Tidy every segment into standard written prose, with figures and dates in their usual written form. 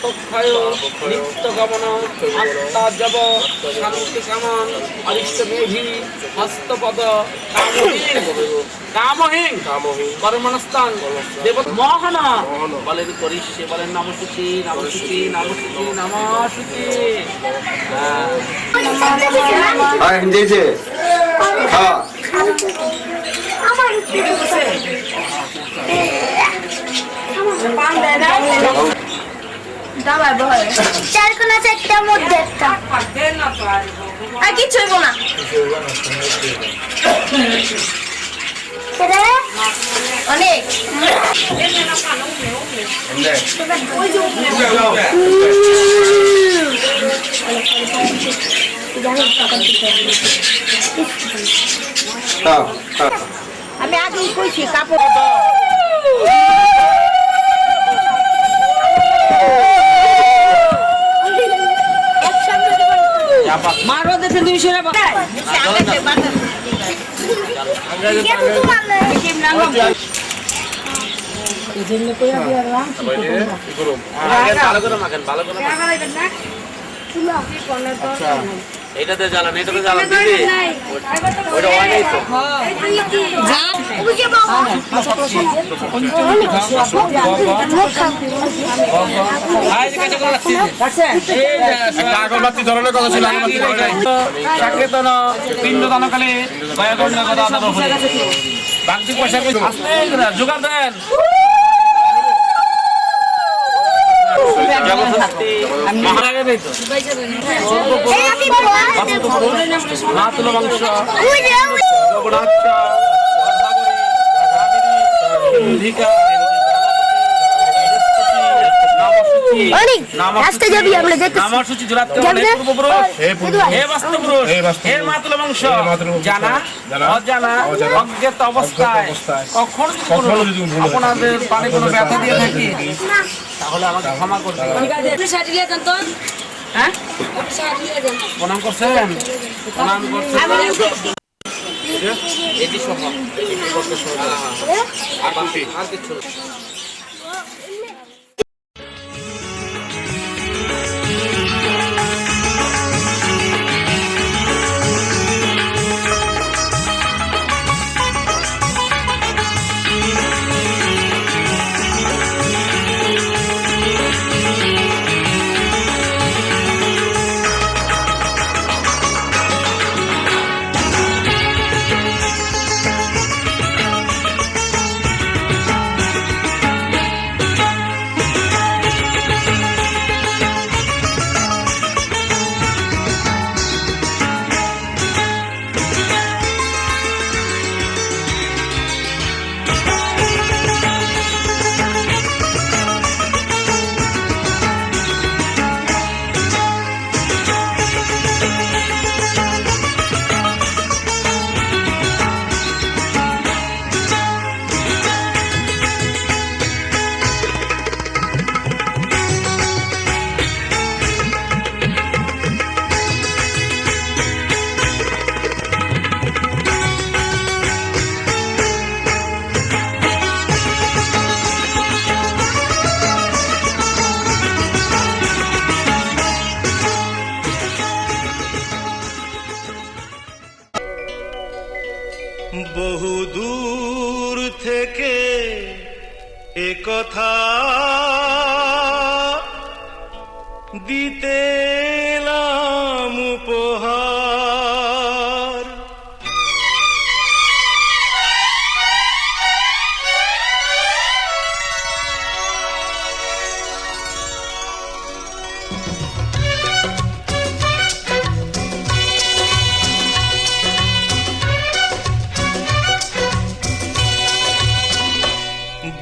পাপক্ষয় নিত্যগমন আত্মা জব শান্তি কামন অরিষ্ট মেধি হস্তপদ কামহীন কর্মণস্থান দেব মোহন বলেন করিষ্যে বলেন নমশুচি নমশুচি নমশুচি নমশুচি। হিন্দিছে হ্যাঁ চারকোনা চারটার মধ্যে একটা আর কিছু হইব না। অনেক আমি আগেই কইছি কাপড় মারো দেখে তুমি সেরা এটাতে জ্বালান এটাতে জ্বালান দিদি ওটা অনেক তো আগরবাতি ধরনের কথা ছিল সাকেতন পিণ্ড দানকালে বাকি পয়সা জোগাড় দেন মাতুল মাংস রাস্তা যাবি আমরা যেতে নামসূচি জোড়াতে হে বাস্তবপুরুষ হে মাতুল মাংস জানা অজানা অজ্ঞাত অবস্থায় কখন আপনাদের পানে কোনো ব্যথা দিয়ে থাকি তাহলে আমাকে ক্ষমা করবেন। হ্যাঁ প্রণাম করছেন প্রণাম করছেন এটি সহ আর কিছু বহুদূর থেকে একথা দিতে এলাম উপহার।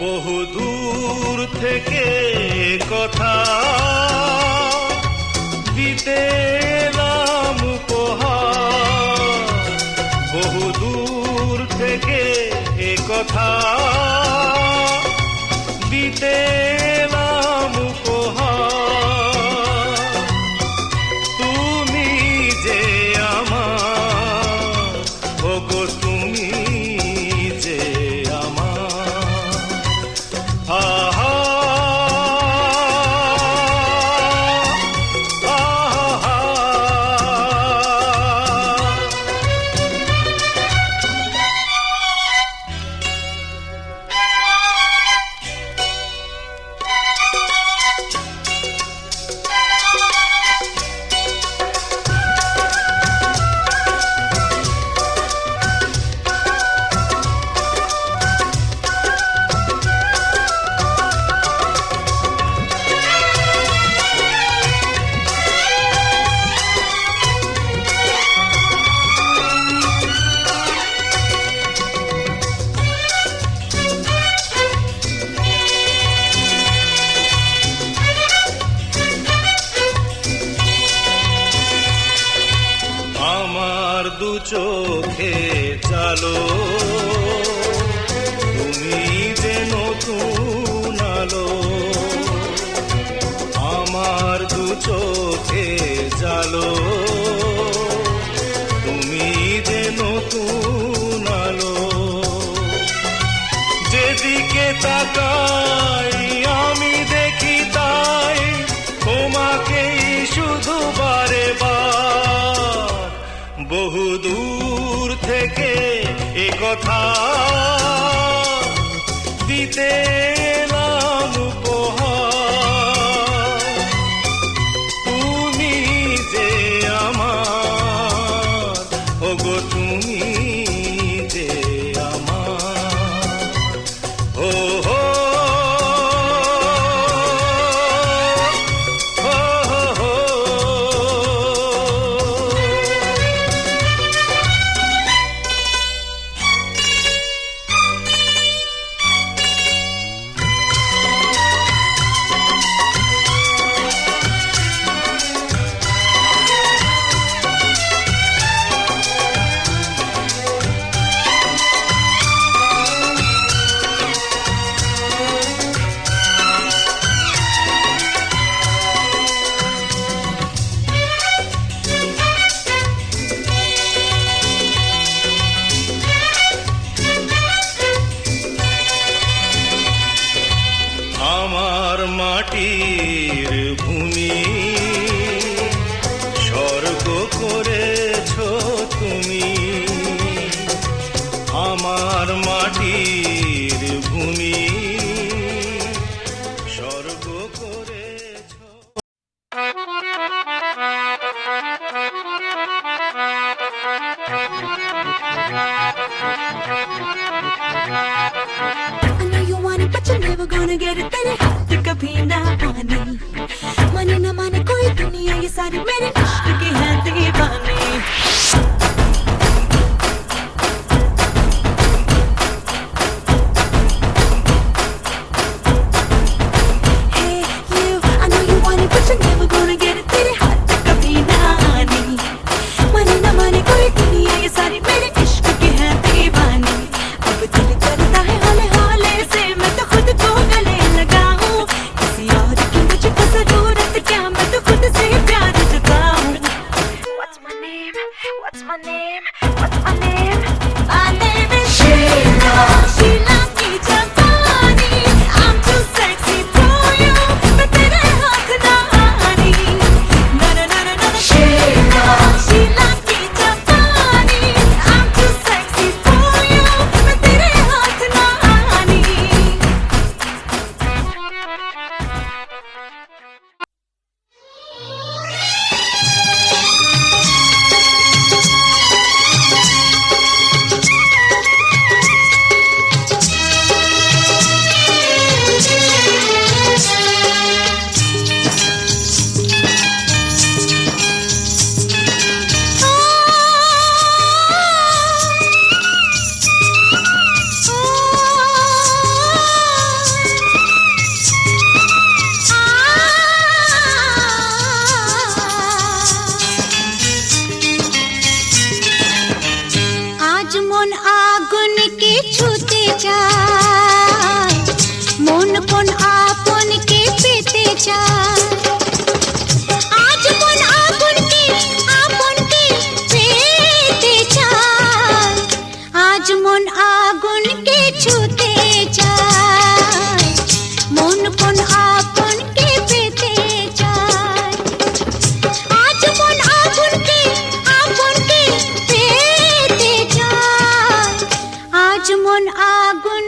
বহুদূর থেকে কথা দিতে এলাম উপহার। বহুদূর থেকে কথা দিতে এলাম উপহার। তুমি যে আমার, ওগো তুমি যে আমার। আহা চোখে চালো তুমি যে নতুন আলো আমার দু চোখে জালো তুমি যে নতুন আলো যেদিকে তাকাই আমি দেখি তাই তোমাকেই শুধু বারে বার বহু দূর থেকে এ কথা দিতে এলাম উপহার তুমি যে আমার ওগো তুমি যে আমার ও হো আমার মাটির ভূমি স্বর্গ করেছো তুমি আমার মাটির ভূমি স্বর্গ করেছো I know you want it, but you're never gonna get it. तेरे हाथ कभी ना आने माने ना माने कोई दुनिया ये सारी मेरे इश्क की है दीवानी Hey you, I know you want it, but you're never gonna get it. तेरे हाथ कभी ना आने माने ना माने कोई दुनिया ये सारी मेरे इश्क की है दीवानी अब दिल करता है हौले हौले से मैं तो खुद को गले लगाऊं किसी और की मुझको जरूरत क्या मैं तो खुद से प्यार जताऊं What's my name? What's my name? What's my name? My name is Sheila Sheila की जवानी I'm too sexy for you मैं तेरे हाथ ना आनी ना ना ना ना ना Sheila Sheila की जवानी I'm too sexy for you मैं तेरे हाथ ना आनी आज मन आगुन के छूते चाय मन कोन आपन के पेते चाय आज मन आगुन के आपन के पेते चाय आज मन आगुन के छूते चाय मन कोन आपन के पेते चाय आज मन आगुन के आपन के पेते चाय आज मन आगुन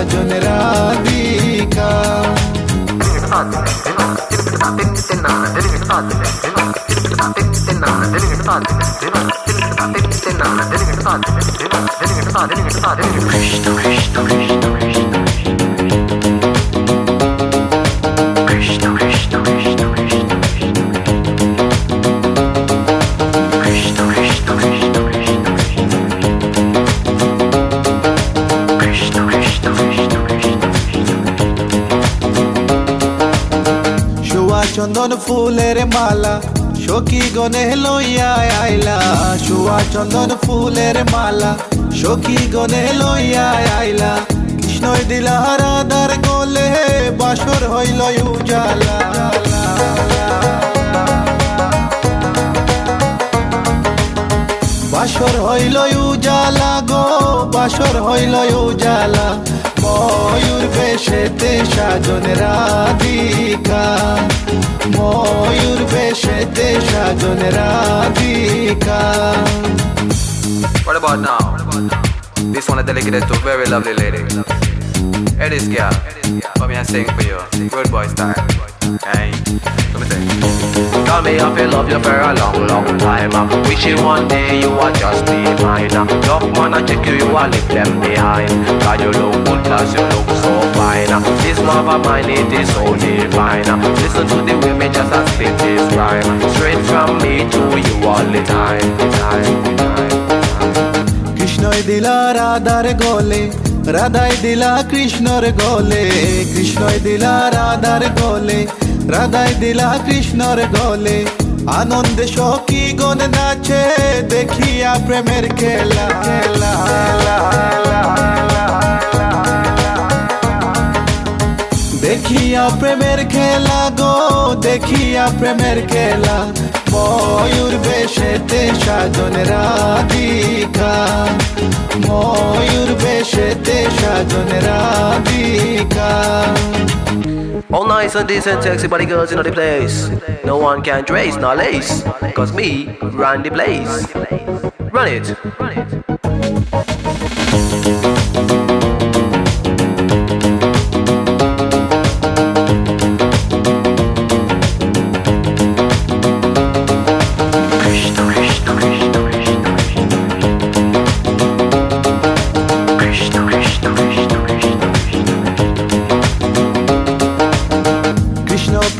সাজন রাধিকা চন্দন ফুলের মালা সখী গনে লইয়া আইলা শুয়া চন্দন ফুলের মালা সখী গনে লইয়া আইলা কৃষ্ণই দিলা রাধার গলে বাসর হইল উজালা বাসর হইল উজালা গো বাসর হইল উজালা ময়ূর বেশেতে সাজন রাধিকা ময়ূর বেশেতে সাজন Radhika What about now? This one is dedicated to a very lovely lady. Hey this girl, come here and sing for you. Good boy style. Hey, let me sing. Tell me if you love you for a long, long time. Wishing one day you would just be mine. Love man, I check you, you will leave them behind. God, you look good, cause you look so fine. This love of mine, it is so divine. Listen to the way me just a spit this rhyme. Straight from me to you all the time. কৃষ্ণই দিলা রাধার গলে রাধাই দিলা কৃষ্ণর গলে কৃষ্ণই দিলা রাধার গলে রাধাই দিলা কৃষ্ণর গলে আনন্দে সখী গণ নাচে দেখিয়া প্রেমের খেলা খেলা দেখিয়া প্রেমের খেলা গো দেখিয়া প্রেমের খেলা ময়ূর বেশেতে সাজন রাধিকা ময়ূর বেশেতে সাজন Radhika All nice and decent, sexy body girls in the place. No one can trace, no lace. Cause me run the place. Run it.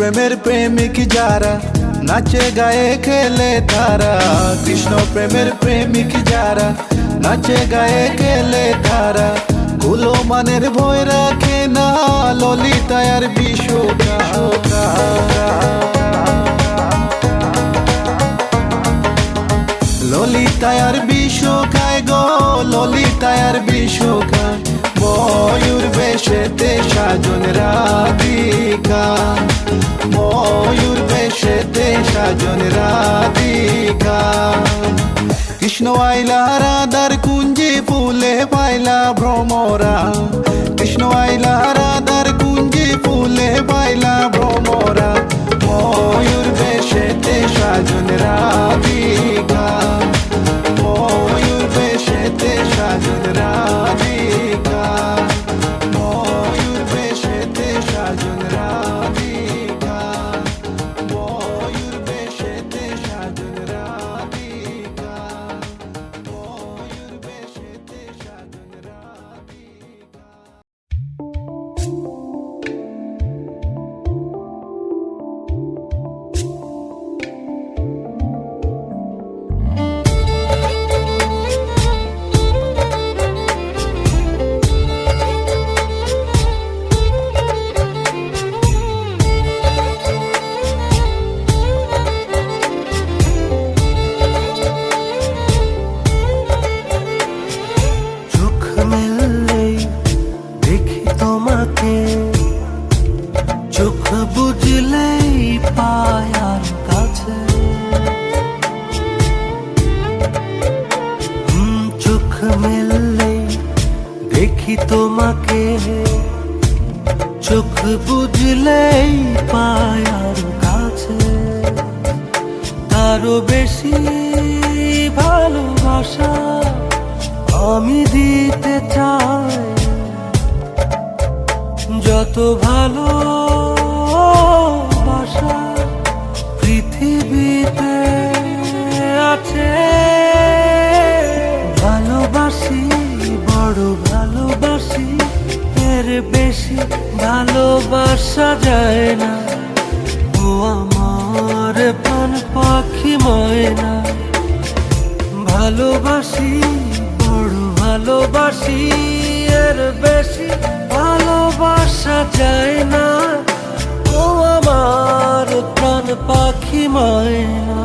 প্রেমের প্রেমিক যারা নাচে গায়ে খেলে তারা কৃষ্ণ প্রেমের প্রেমিক যারা নাচে গায়ে খেলে তারা কুলো মানের ভয় রাখে না ললিতায়ার বিশ্বকা ললিতায়ার বিশ্বকায় গো ললিতায়ার বিশ্বকায় ময়ূর বেশেতে সাজন রাধিকা ময়ূর বেশেতে সাজন রাধিকা কৃষ্ণ আইলা রাধার কুঞ্জি ফুলে পাইলা ভ্রমরা কৃষ্ণ আইলা রাধার কুঞ্জি ফুলে পাইলা ভ্রমরা ময়ূর বেশেতে সাজন রাধিকা ময়ূর বেশেতে সাজন রাধিকা ময়ূর বেশেতে সাজন রাধিকা ময়ূর বেশেতে সাজন রাধিকা ময়ূর বেশেতে সাজন রাধিকা দেখি তোমাকে চোখ বুঝলেই পায়ার কাছে তারও বেশি ভালোবাসা আমি দিতে চাই যত ভালো বাসা পৃথিবীতে আছে, ভালোবাসি বড় ভালোবাসি, এর বেশি ভালোবাসা যায় না। ও আমার প্রাণ পাখি ময়না, ভালোবাসি বড় ভালোবাসি, এর বেশি ভালোবাসা যায় না। ও আমার প্রাণ পাখি ময়না।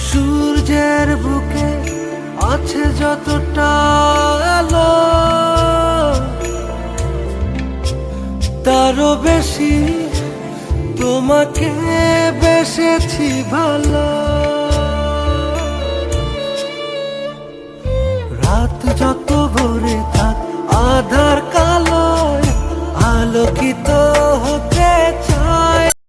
সূর্যের বুকে আছে যতটা আলো, তারও বেশি তোমাকে বেসেছি ভালো। রাত যত ভরে থাক আধার কালো, আলোকিত হতে